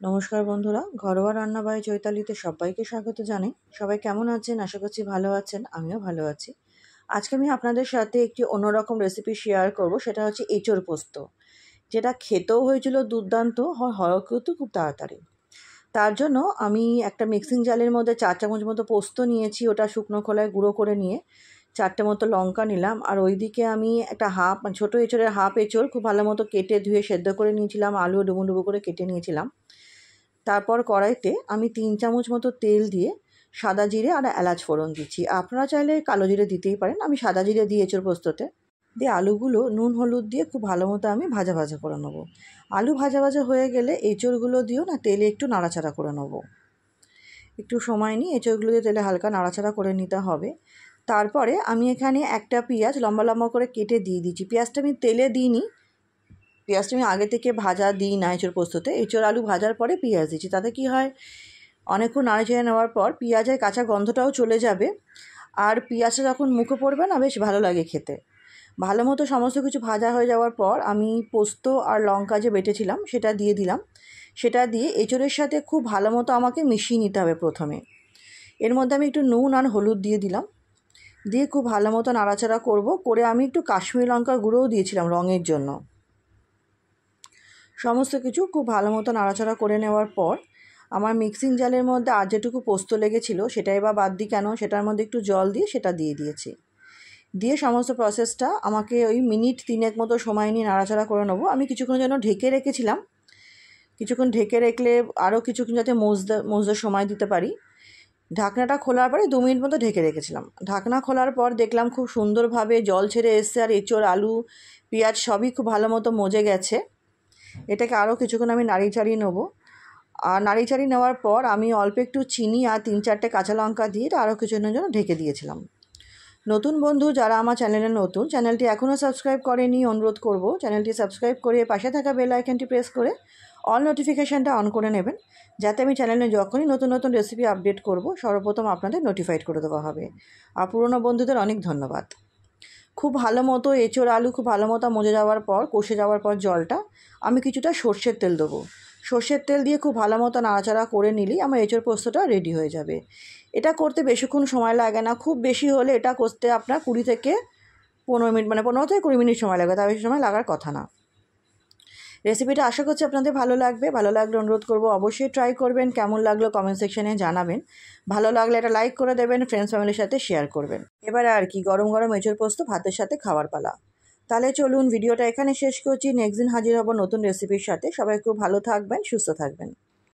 নমস্কার বন্ধুরা, ঘরোয়া রান্না বাই চৈতালিতে সবাইকে স্বাগত জানাই। সবাই কেমন আছেন? আশা করছি ভালো আছেন। আমিও ভালো আছি। আজকে আমি আপনাদের সাথে একটি অন্যরকম রেসিপি শেয়ার করব, সেটা হচ্ছে এঁচোড় পোস্ত, যেটা খেতেও হয়েছিল দুর্দান্ত, হয়ও কিন্তু খুব তাড়াতাড়ি। তার জন্য আমি একটা মিক্সিং জালের মধ্যে 4 চামচ মতো পোস্ত নিয়েছি, ওটা শুকনো খোলায় গুঁড়ো করে নিয়ে 4টে মতো লঙ্কা নিলাম। আর ওইদিকে আমি একটা ছোটো এঁচোড়ের হাফ এঁচোড় খুব ভালো মতো কেটে ধুয়ে সেদ্ধ করে নিয়েছিলাম, আলু ডুবো ডুবো করে কেটে নিয়েছিলাম। তারপর কড়াইতে আমি 3 চামচ মতো তেল দিয়ে সাদা জিরে আর এলাচ ফোড়ন দিচ্ছি। আপনারা চাইলে কালো জিরে দিতেই পারেন, আমি সাদা জিরে দিয়ে এঁচোড় পোস্ততে দিয়ে আলুগুলো নুন হলুদ দিয়ে খুব ভালো মতো আমি ভাজা ভাজা করে নেবো। আলু ভাজা ভাজা হয়ে গেলে এঁচোড়গুলো দিয়েও তেলে একটু নাড়াচাড়া করে নেবো। একটু সময় নিয়ে এঁচোড়গুলো দিয়ে তেলে হালকা নাড়াচাড়া করে নিতে হবে। তারপরে আমি এখানে একটা পেঁয়াজ লম্বা লম্বা করে কেটে দিয়ে দিচ্ছি। পেঁয়াজটা আমি তেলে দিইনি, পেঁয়াজটা আমি আগে থেকে ভাজা দিই না এঁচোড় পোস্ততে। এঁচোড় আলু ভাজার পরে পেঁয়াজ দিচ্ছি, তাতে কি হয়, অনেকক্ষণ নাড়াচাড়া নেওয়ার পর পেঁয়াজের কাঁচা গন্ধটাও চলে যাবে। আর পেঁয়াজটা যখন মুখে পড়বে না, বেশ ভালো লাগে খেতে। ভালো মতো সমস্ত কিছু ভাজা হয়ে যাওয়ার পর আমি পোস্ত আর লঙ্কা যে বেটেছিলাম সেটা দিয়ে দিলাম। সেটা দিয়ে এঁচোড়ের সাথে খুব ভালো মতো আমাকে মিশিয়ে নিতে হবে। প্রথমে এর মধ্যে আমি একটু নুন আর হলুদ দিয়ে দিলাম, দিয়ে খুব ভালো মতো নাড়াচাড়া করে আমি একটু কাশ্মীরি লঙ্কার গুঁড়োও দিয়েছিলাম রঙের জন্য। সমস্ত কিছু খুব ভালো মতো নাড়াচাড়া করে নেওয়ার পর আমার মিক্সিং জালের মধ্যে আর যেটুকু পোস্ত লেগেছিলো সেটাই বা বাদ দিই কেন, সেটার মধ্যে একটু জল দিয়ে সেটা দিয়ে দিয়েছি। দিয়ে সমস্ত প্রসেসটা আমাকে ওই মিনিট 3 মতো সময় নিয়ে নাড়াচাড়া করে নেবো। আমি কিছুক্ষণের জন্য ঢেকে রেখেছিলাম, কিছুক্ষণ ঢেকে রাখলে আরও কিছুক্ষণ যাতে মজতে সময় দিতে পারি। ঢাকনাটা খোলার পরে 2 মিনিট মতো ঢেকে রেখেছিলাম। ঢাকনা খোলার পর দেখলাম খুব সুন্দরভাবে জল ছেড়ে এসছে, আর এঁচোড় আলু পেঁয়াজ সবই খুব ভালো মতো মজে গেছে। এটাকে আরও কিছুক্ষণ আমি নাড়িয়ে চাড়িয়ে নেবো। আর নাড়িয়ে চাড়িয়ে নেওয়ার পর আমি অল্প একটু চিনি আর 3-4টে কাঁচা লঙ্কা দিয়ে আরও কিছুক্ষণের জন্য ঢেকে দিয়েছিলাম। নতুন বন্ধু যারা আমার চ্যানেলে নতুন, চ্যানেলটি এখনও সাবস্ক্রাইব করেনি, অনুরোধ করব চ্যানেলটি সাবস্ক্রাইব করে পাশে থাকা বেল আইকনটি প্রেস করে অল নোটিফিকেশানটা অন করে নেবেন, যাতে আমি চ্যানেলে যখনই নতুন নতুন রেসিপি আপডেট করব সর্বপ্রথম আপনাদের নোটিফাইড করে দেওয়া হবে। আর পুরনো বন্ধুদের অনেক ধন্যবাদ। খুব ভালো মতো এঁচোড় আলু খুব ভালো মতো মজে যাওয়ার পর, কষে যাওয়ার পর জলটা আমি কিছুটা সর্ষের তেল দেবো। সর্ষের তেল দিয়ে খুব ভালো মতো নাড়াচাড়া করে নিলেই আমার এঁচোড় পোস্তটা রেডি হয়ে যাবে। এটা করতে বেশিক্ষণ সময় লাগে না, খুব বেশি হলে এটা করতে আপনার 20 থেকে 15 মিনিট 15 থেকে 20 মিনিট সময় লাগবে, তার বেশি সময় লাগার কথা না। রেসিপিটা আশা করছি আপনাদের ভালো লাগবে। ভালো লাগলে অনুরোধ করব অবশ্যই ট্রাই করবেন। কেমন লাগলো কমেন্ট সেকশনে জানাবেন। ভালো লাগলে এটা লাইক করে দেবেন, ফ্রেন্ডস ফ্যামিলির সাথে শেয়ার করবেন। এবারে আর কি, গরম গরম এঁচোড় পোস্ত ভাতের সাথে খাওয়ার পালা। তাহলে চলুন ভিডিওটা এখানে শেষ করছি। নেক্সট দিন হাজির হব নতুন রেসিপির সাথে। সবাই খুব ভালো থাকবেন, সুস্থ থাকবেন।